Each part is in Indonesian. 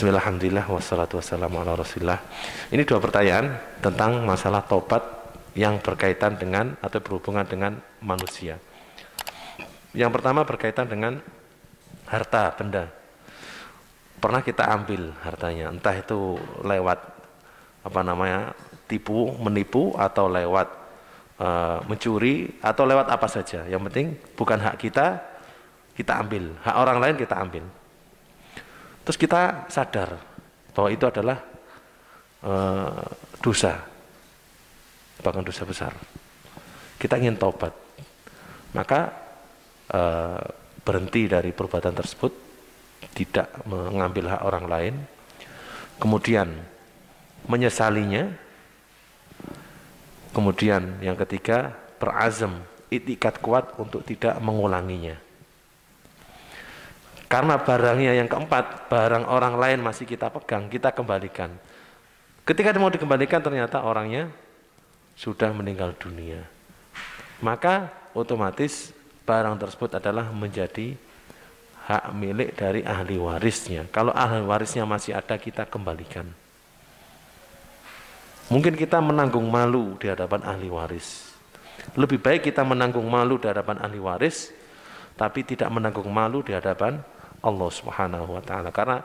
Bismillah, alhamdulillah, wassalatu wassalamu ala rasulillah. Ini dua pertanyaan tentang masalah taubat yang berkaitan dengan atau berhubungan dengan manusia. Yang pertama berkaitan dengan harta benda. Pernah kita ambil hartanya, entah itu lewat tipu, menipu, atau lewat mencuri, atau lewat apa saja. Yang penting bukan hak kita, kita ambil. Hak orang lain kita ambil. Terus kita sadar bahwa itu adalah dosa, bahkan dosa besar. Kita ingin taubat, maka berhenti dari perbuatan tersebut, tidak mengambil hak orang lain, kemudian menyesalinya, kemudian yang ketiga berazam, itikad kuat untuk tidak mengulanginya. Karena barangnya yang keempat, barang orang lain masih kita pegang, kita kembalikan. Ketika mau dikembalikan ternyata orangnya sudah meninggal dunia, maka otomatis barang tersebut adalah menjadi hak milik dari ahli warisnya. Kalau ahli warisnya masih ada, kita kembalikan. Mungkin kita menanggung malu di hadapan ahli waris. Lebih baik kita menanggung malu di hadapan ahli waris, tapi tidak menanggung malu di hadapan Allah Subhanahu wa ta'ala. Karena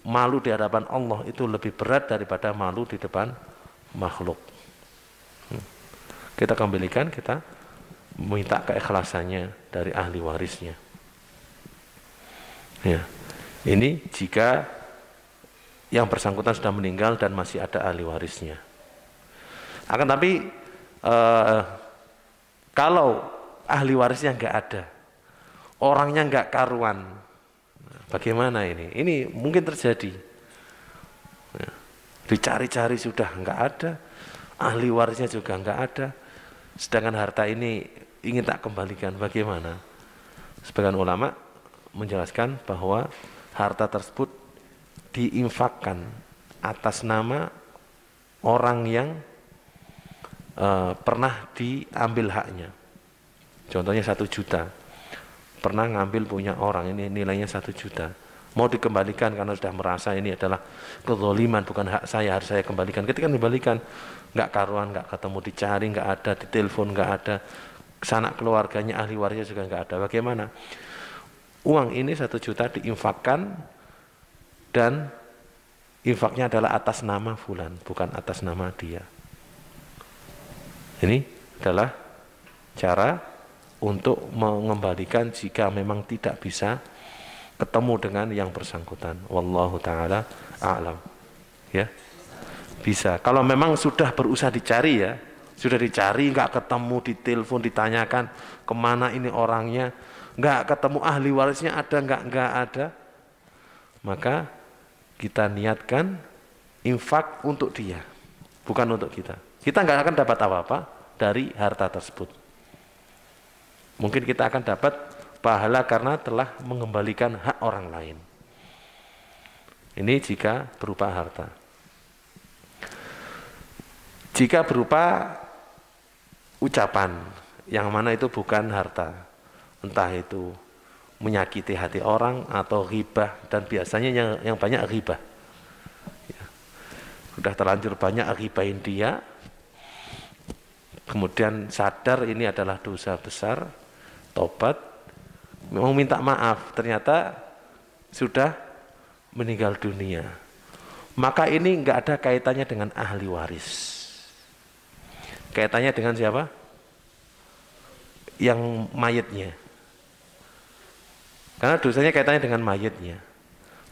malu di hadapan Allah itu lebih berat daripada malu di depan makhluk. Kita kembalikan, kita minta keikhlasannya dari ahli warisnya. Ya. Ini jika yang bersangkutan sudah meninggal dan masih ada ahli warisnya. Akan tapi kalau ahli warisnya nggak ada, orangnya nggak karuan, bagaimana ini? Ini mungkin terjadi. Ya. Dicari-cari sudah nggak ada, ahli warisnya juga nggak ada, sedangkan harta ini ingin tak kembalikan, bagaimana? Sebagian ulama menjelaskan bahwa harta tersebut diinfakkan atas nama orang yang pernah diambil haknya. Contohnya 1 juta. Pernah ngambil punya orang, ini nilainya 1 juta. Mau dikembalikan karena sudah merasa ini adalah kezaliman, bukan hak saya, harus saya kembalikan. Ketika dikembalikan, nggak karuan, nggak ketemu, dicari, nggak ada, ditelepon, nggak ada, sanak keluarganya, ahli warisnya juga nggak ada. Bagaimana? Uang ini 1 juta diinfakkan, dan infaknya adalah atas nama fulan, bukan atas nama dia. Ini adalah cara untuk mengembalikan jika memang tidak bisa ketemu dengan yang bersangkutan. Wallahu ta'ala a'lam. Ya, bisa. Kalau memang sudah berusaha dicari, ya, sudah dicari, nggak ketemu, ditelepon, ditanyakan kemana ini orangnya, nggak ketemu, ahli warisnya ada nggak ada, maka kita niatkan infak untuk dia, bukan untuk kita. Kita nggak akan dapat apa-apa dari harta tersebut. Mungkin kita akan dapat pahala karena telah mengembalikan hak orang lain. Ini jika berupa harta. Jika berupa ucapan, yang mana itu bukan harta, entah itu menyakiti hati orang atau ghibah, dan biasanya yang banyak ghibah. Ya. Sudah terlanjur banyak ghibahin dia, kemudian sadar ini adalah dosa besar, tobat, mau minta maaf, ternyata sudah meninggal dunia. Maka ini nggak ada kaitannya dengan ahli waris. Kaitannya dengan siapa? Yang mayitnya. Karena dosanya kaitannya dengan mayitnya.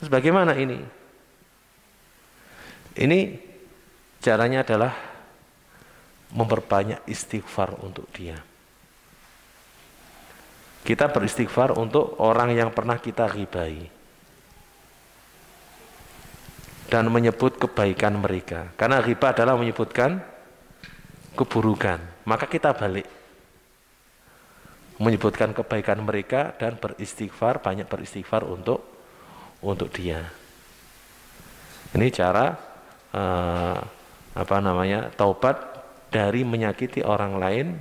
Terus bagaimana ini? Ini caranya adalah memperbanyak istighfar untuk dia. Kita beristighfar untuk orang yang pernah kita ghibahi dan menyebut kebaikan mereka. Karena ghibah adalah menyebutkan keburukan. Maka kita balik, menyebutkan kebaikan mereka dan beristighfar, banyak beristighfar untuk dia. Ini cara taubat dari menyakiti orang lain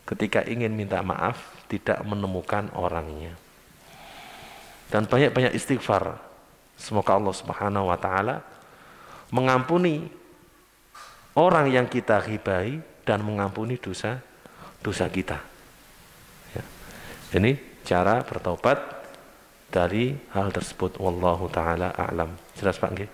ketika ingin minta maaf tidak menemukan orangnya. Dan banyak-banyak istighfar. Semoga Allah Subhanahu wa taala mengampuni orang yang kita ghibahi dan mengampuni dosa kita. Ya. Ini cara bertobat dari hal tersebut. Wallahu taala a'lam. Jelas Pak nggih?